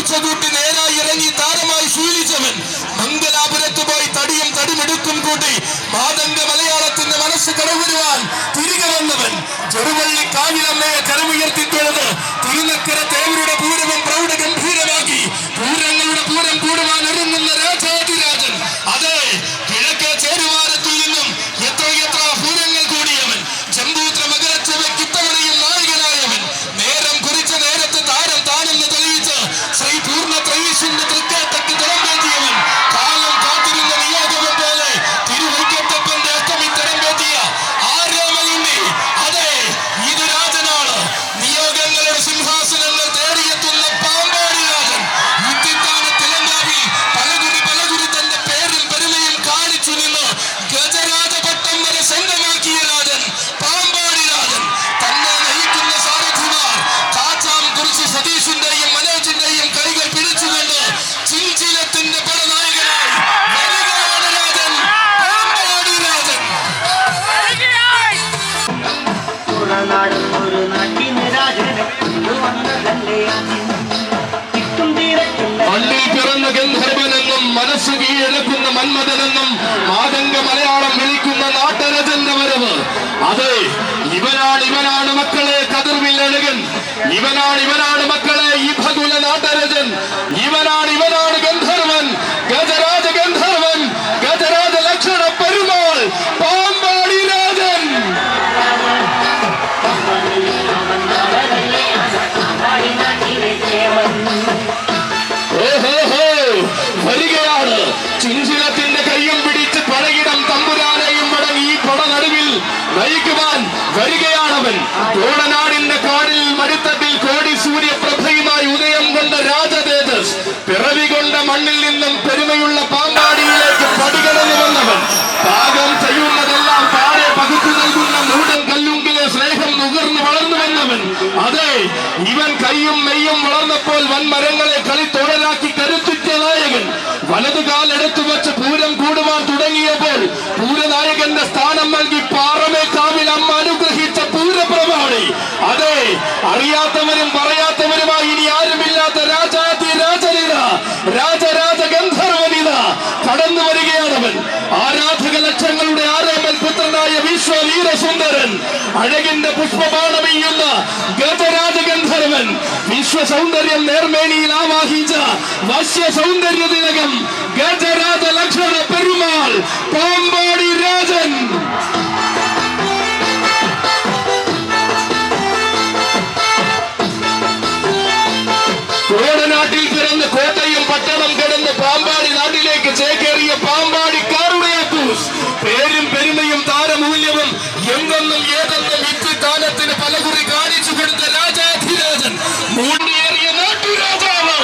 മൂർച്ച കൂട്ടി നേരായി ഇറങ്ങി താരമായി ശീലിച്ചവൻ മംഗലാപുരത്ത് പോയി തടിയും തടിമെടുക്കും കൂട്ടി മാതംഗ മലയാളത്തിന്റെ മനസ്സ് കടവുരുവാൻ തിരികെ വന്നവൻ ചെറുവള്ളി കാവിലമ്മയെ കരമുയർത്തി തൊഴുത് തിരുനക്കര തേവരുടെ പൂരവും പ്രൗഢ ഗംഭീരമാക്കി പൂരങ്ങളുടെ പൂരം കൂടുവാൻ ഒരുങ്ങുന്ന രാജാതിരാജൻ. അതെ, കിഴക്കേ ചേരുവാരത്തിൽ നിന്നും എത്ര പൂരങ്ങൾ കൂടിയവൻ ജമ്പൂത്ര മകരച്ചവയ്ക്ക് ഇത്തവണയും നായകനായവൻ. നേരം കുറിച്ച നേരത്ത് താരം താനെന്ന് തെളിയിച്ച് ശ്രീ പൂർണ്ണ ത്രയീശിന്റെ തൃക്കേട്ടയ്ക്ക് തിരമ്പേറ്റിയവൻ. കാലം കാത്തിരുന്ന നിയോഗം പോലെ തിരുവൈക്കത്തപ്പന്റെ അഷ്ടമിത്തരം പേറ്റിയ ആര്യമയുണ്ണി. അതെ, ഇത് രാജനാണ്. നിയോഗങ്ങളുടെ സിംഹാസനങ്ങൾ തേടിയെത്തുന്ന പാമ്പാടി രാജൻ. ഇത്തിത്താന തിലങ്കാവിൽ പലകുടി തന്റെ പേരും പെരുമയും കാണിച്ചു നിന്ന് ഗജരാജപട്ടം വരെ സ്വന്തമാക്കിയ രാജൻ പാമ്പാടി രാജൻ. തന്നെ നയിക്കുന്ന സാരഥിമാർ കാച്ചാം കുറിച്ച് സതീഷിന്റെയും മനോജിന്റെയും കൈകൾ പിടിച്ചുകൊണ്ട് ചിഞ്ചിലത്തിന്റെ പടനായകനായി വരികയാണ് രാജൻ പാമ്പാടി രാജൻ. മണ്ണിൽ പിറന്ന ഗന്ധർവനെന്നും മനസ്സ് കീഴടക്കുന്ന മന്മഥനെന്നും മാതംഗ മലയാളം വിളിക്കുന്ന നാട്ടരജന്റെ വരവ്. അതെ, ഇവനാണ് മക്കളെ കതിർവില്ലഴകൻ. ഇവനാണ് മക്കളെ ഈ ഭകുല നാട്ടരജൻ. ഇവനാണ് ഗന്ധർവൻ, ഗജരാജ ഗന്ധർവൻ, ഗജരാജ ലക്ഷണ പെരുമാൾ പാമ്പാടി രാജൻ. വരികയാണ് ചിഞ്ചിലത്തിന്റെ കയ്യും പിടിച്ച് പഴകിടം തമ്പുരാനെയും മടങ്ങി ഈ പട നടുവിൽ നയിക്കുവാൻ വരികയാണവൻ. തോടനാടിന്റെ കാടിൽ മരുത്തട്ടിൽ കോടി സൂര്യപ്രഭയുമായി ഉദയം കൊണ്ട രാജതേജസ് പിറവി കൊണ്ട മണ്ണിൽ നിന്നും പെരുമയുള്ള പാമ്പാടിയിലേക്ക് പടികടന്നു വന്നവൻ. പാകം ചെയ്യുന്നതെല്ലാം താഴെ പകുത്തു നൽകുന്ന മൂടൻ കല്ലുങ്കിലെ സ്നേഹം നുകർന്നു വളർന്നു വന്നവൻ. അതെ, ഇവൻ കയ്യും മെയ്യും വളർന്നപ്പോൾ വൻമരങ്ങളെ കളിത്തോടലാക്കി കരുത്തുറ്റ നായകൻ. വലതുകാലെടുത്തു വെച്ച് പൂരം കൂടുവാൻ തുടങ്ങിയപ്പോൾ പൂരനായകന്റെ സ്ഥാനം നൽകി പാറമേക്കാവിൽ അമ്മ അനുഗ്രഹിച്ച പൂരപ്രമാണി. അതെ, അറിയാത്തവരും പറയാത്തവരുമായി ഇനി ആരുമില്ലാത്ത രാജാതിരാജനിത, രാജരാജ ഗന്ധർവനിത കടന്നു വരികയാണവൻ. ആരാധക ലക്ഷങ്ങളുടെ ആരോമൽ പുത്രനായ വിശ്വവീരസുന്ദരൻ, അഴകിന്റെ പുഷ്പബാണമീയുന്ന ഗജരാജ ഗന്ധർവൻ, വിശ്വസൗന്ദര്യം നേർമേനിയിൽ ആവാഹിച്ച വശ്യ സൗന്ദര്യ തിലകം ഗജരാജ ലക്ഷണ പെരുമാൾ പാമ്പാടി രാജൻ. കോടനാട്ടിൽ പിറന്ന് കോട്ടയും പട്ടണം കിടന്ന് പാമ്പാടി നാട്ടിലേക്ക് ചേക്കേറിയ പാമ്പാടിക്കാരുടെ അപ്പൂസ്. പേരും പെരുമയും താരമൂല്യവും എന്തെന്നും ഏതെന്നും ഇത്തിത്താനത്തിന് പലകുറി കാണിച്ചു കൊടുത്ത രാജാധിരാജൻ, മൂണ്ടിയേറിയ നാട്ടുരാജാവ്.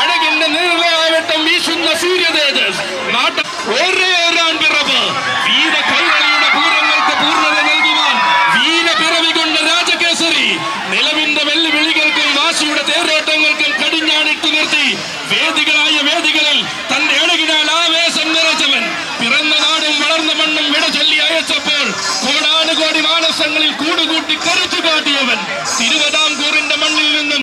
അഴകിന്റെ നിർവ്വട്ടം വീശുന്ന സൂര്യതേജസ് നാട്ട ഒരേരാൻ പിറവ്. വീര കൈകളിയുടെ പൂരങ്ങൾക്ക് പൂർണ്ണത നൽകുവാൻ വീരപിറവി കൊണ്ട രാജകേസരി. നിലവിന്റെ വെല്ലുവിളികൾക്കും വാശിയുടെ തേരോട്ടങ്ങൾക്കും കടിഞ്ഞാണിട്ട് നിർത്തി വേദികളായ വേദികളിൽ തന്റെ അഴകിനാൽ ആവേശം നിറച്ചവൻ. പിറന്ന നാടും വളർന്ന മണ്ണും വിട ചൊല്ലി അയച്ചപ്പോൾ കോടാനുകോടി മാനസങ്ങളിൽ കൂടുകൂട്ടി കരുത്തു കാട്ടിയവൻ. തിരുവിതാംകൂർ